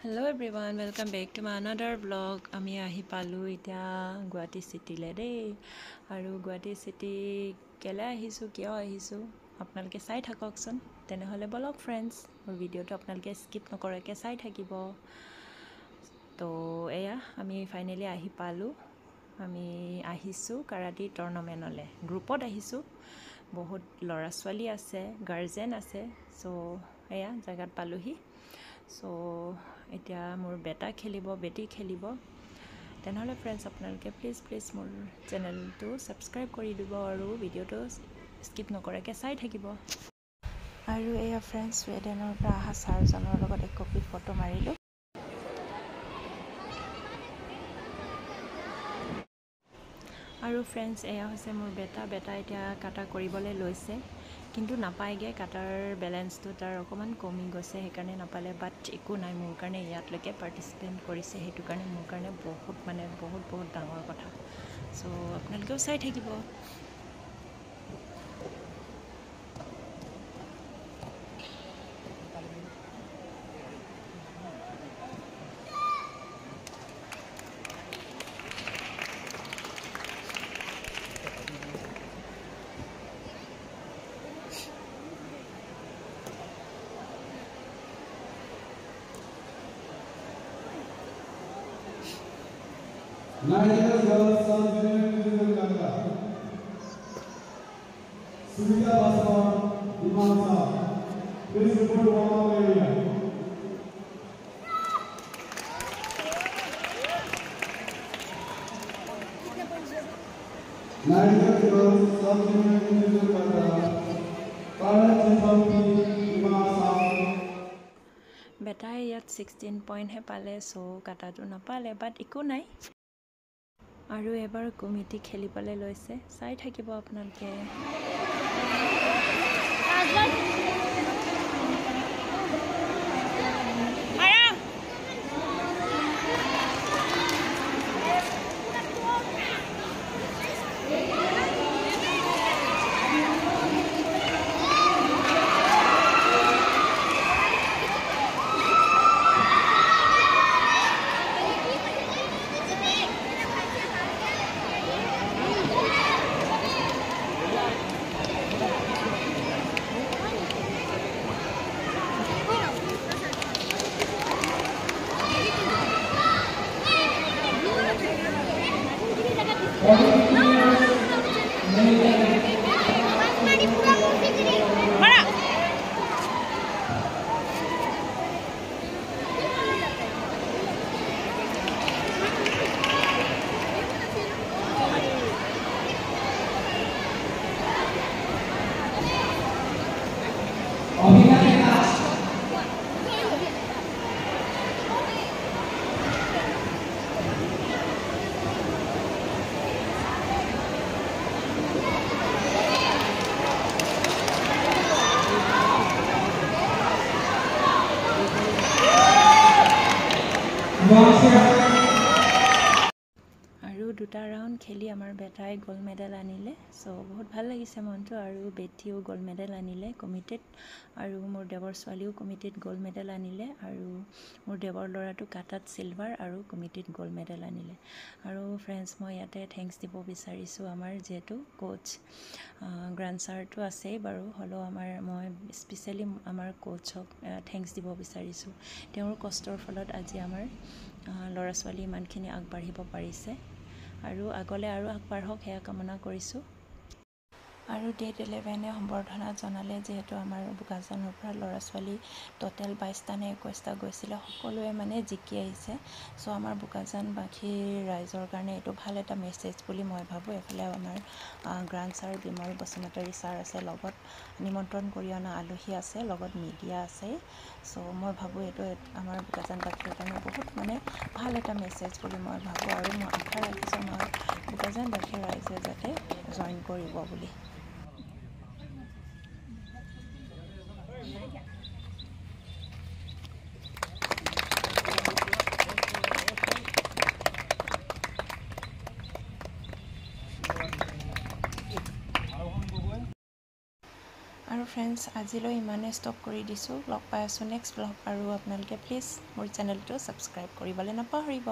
Hello everyone, welcome back to my another vlog. আমি আহি পালো এতিয়া গুৱাহাটী সিটিলে দেই আৰু গুৱাহাটী সিটি কেলে আহিছো কিয় আহিছো আপোনালোকে চাই থাককচোন তেনেহলে বলক ফ্ৰেন্ডছ মোৰ ভিডিওটো আপোনালোকে স্কিপ নকৰাকে চাই থাকিব তো এয়া আমি ফাইনালি আহি পালো আমি আহিছো কাৰাটে টুৰ্নামেন্টলে গ্ৰুপত আহিছো বহুত লৰা ছোৱালী আছে গাৰ্জেন আছে সো এয়া জায়গাত পালোহি সো এতিয়া মোৰ বেটা খেলিব বেটি খেলিব তেনেহলে ফ্ৰেন্ডছ আপোনালোকে প্লিজ মোৰ চেনেলটো সাবস্ক্ৰাইব কৰি দিব আৰু ভিডিওটো স্কিপ নকৰাকে চাই থাকিব আৰু এয়া ফ্ৰেন্ডছ সুইডেনৰ পৰা আহা ছাৰজনৰ লগত এক কপি ফটো মাৰিলো আৰু ফ্ৰেন্ডছ এয়া হৈছে মোৰ বেটা এতিয়া কাটা কৰিবলৈ লৈছে কিন্তু নাপায়গে কাটাৰ বেলেন্সটো তাৰ অকমান কমি গৈছে সেইকাৰণে নাপালে বাট একো নাই মোৰ কাৰণে ইয়াতলৈকে পাৰ্টিসিপেট কৰিছে হেতু কাৰণে মোৰ কাৰণে বহুত ডাঙৰ কথা সো আপোনালোকেও চাই থাকিব Nigeria girls sub-junior Ganga. Sumita Baswan, Imansa. Please report to one area. Nigeria girls sub-junior Ganga. Parent Chithampi, Imansa. বেটাই ইয়াত 16 পইণ্ট হে পালে সো কাটাটো নাপালে বাট একো নাই আৰু এবাৰ কমিটি খেলিবলৈ লৈছে চাই থাকিব আপোনালোকে আৰু দুটা ৰাউন্ড খেলি আমাৰ বেটাই গোল্ড মেডেল আনিলে সো বহুত ভাল লাগিছে মনটো আৰু বেটিও গোল্ড মেডেল আনিলে কমিটিত আৰু মোৰ দেৱৰ ছোৱালীও কমিটিত গোল্ড মেডেল আনিলে আৰু মোৰ দেৱৰ ল'ৰাটো কাটাত সিলভাৰ আৰু কমিটিত গোল্ড মেডেল আনিলে আৰু ফ্ৰেন্ডছ মই ইয়াতে থ্যাঙ্কস দিব বিচাৰিছো আমাৰ যেটো কোচ গ্ৰান্ড ছাৰটো আছে বাৰু হলো মই স্পেশালি আমাৰ কোচক থ্যাঙ্কস দিব বিচাৰিছো তেওঁৰ কষ্টৰ ফলত আজি আমাৰ ল'ৰা ছোৱালী ইমানখিনি আগবাঢ়িব পাৰিছে আৰু আগলে আৰু আগবাঢ়ক হেয়া কামনা কৰিছো আৰু ডেট 11 সম্বৰ্ধনা জনালে যেহেতু আমাৰ বুকাজানৰ পৰা ল'ৰা ছোৱালী টোটাল 22টা নে 21টা গৈছিলে সকলোৱে মানে জিকি আহিছে সো আমাৰ বুকাজানবাসীৰ ৰাইজৰ কাৰণে এটো ভাল এটা মেছেজ বুলি মই ভাবো এফালে আমাৰ grand sir Bimal Basumatary sir আছে লগত নিমন্ত্ৰণ কৰি অনা আলহী আছে লগত মিডিয়া আছে সো মই ভাবো এটো আমাৰ বুকাজানবাসীৰ কাৰণে বহুত মানে ভাল এটা মেছেজ বুলি মই ভাবো আৰু মই আশা ৰাখিছো আমাৰ বুকাজানবাসীৰ ৰাইজে যাতে জয়েন কৰিব বুলি আৰু ফ্ৰেণ্ডছ আজিলৈ ইমানে ষ্টপ কৰি দিছোঁ লগ পাই আছোঁ নেক্সট ব্লগ আৰু আপোনালোকে প্লিজ মোৰ চেনেলটো ছাবস্ক্ৰাইব কৰিবলৈ নাপাহৰিব